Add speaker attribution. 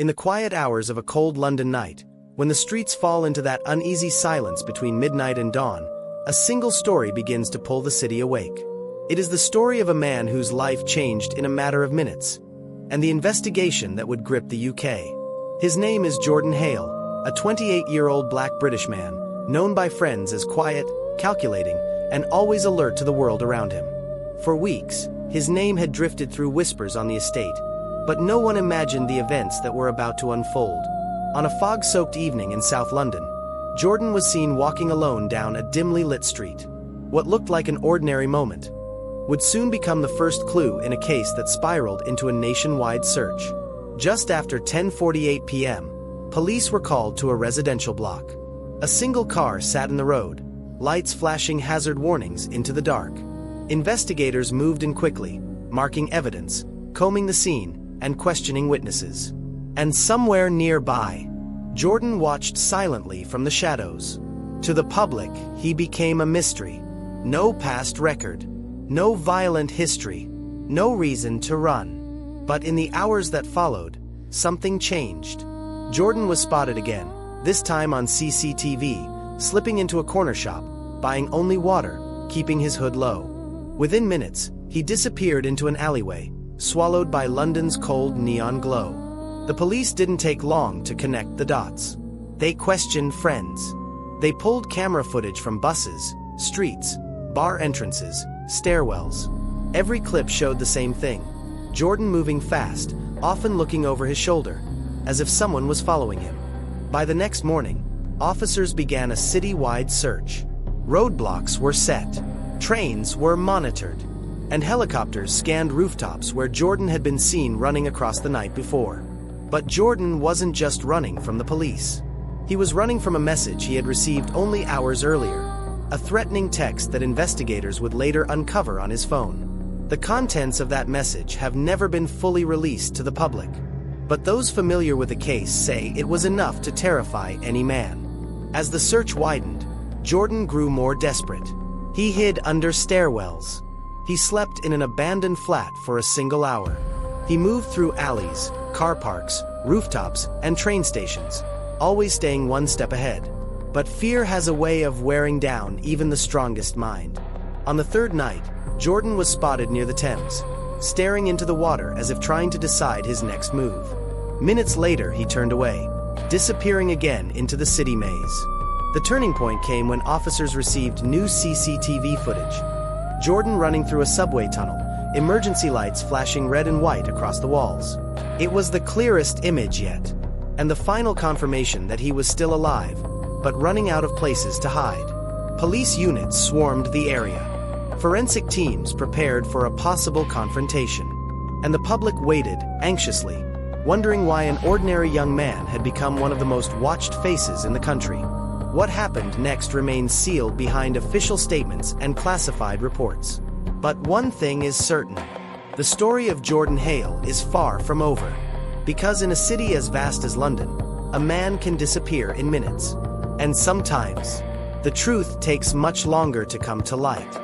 Speaker 1: In the quiet hours of a cold London night, when the streets fall into that uneasy silence between midnight and dawn, a single story begins to pull the city awake. It is the story of a man whose life changed in a matter of minutes, and the investigation that would grip the UK. His name is Jordan Hale, a 28-year-old black British man, known by friends as quiet, calculating, and always alert to the world around him. For weeks, his name had drifted through whispers on the estate, but no one imagined the events that were about to unfold. On a fog-soaked evening in South London, Jordan was seen walking alone down a dimly lit street. What looked like an ordinary moment would soon become the first clue in a case that spiraled into a nationwide search. Just after 10:48 p.m., police were called to a residential block. A single car sat in the road, lights flashing hazard warnings into the dark. Investigators moved in quickly, marking evidence, combing the scene, and questioning witnesses. And somewhere nearby, Jordan watched silently from the shadows. To the public, he became a mystery. No past record, no violent history, no reason to run. But in the hours that followed, something changed. Jordan was spotted again, this time on CCTV, slipping into a corner shop, buying only water, keeping his hood low. Within minutes, he disappeared into an alleyway, swallowed by London's cold neon glow. The police didn't take long to connect the dots. They questioned friends. They pulled camera footage from buses, streets, bar entrances, stairwells. Every clip showed the same thing: Jordan moving fast, often looking over his shoulder, as if someone was following him. By the next morning, officers began a city-wide search. Roadblocks were set, trains were monitored, and helicopters scanned rooftops where Jordan had been seen running across the night before. But Jordan wasn't just running from the police. He was running from a message he had received only hours earlier, a threatening text that investigators would later uncover on his phone. The contents of that message have never been fully released to the public, but those familiar with the case say it was enough to terrify any man. As the search widened, Jordan grew more desperate. He hid under stairwells. He slept in an abandoned flat for a single hour. He moved through alleys, car parks, rooftops, and train stations, always staying one step ahead. But fear has a way of wearing down even the strongest mind. On the third night, Jordan was spotted near the Thames, staring into the water as if trying to decide his next move. Minutes later, he turned away, disappearing again into the city maze. The turning point came when officers received new CCTV footage. Jordan running through a subway tunnel, emergency lights flashing red and white across the walls. It was the clearest image yet, and the final confirmation that he was still alive, but running out of places to hide. Police units swarmed the area. Forensic teams prepared for a possible confrontation, and the public waited anxiously, wondering why an ordinary young man had become one of the most watched faces in the country. What happened next remains sealed behind official statements and classified reports. But one thing is certain: the story of Jordan Hale is far from over. Because in a city as vast as London, a man can disappear in minutes. And sometimes, the truth takes much longer to come to light.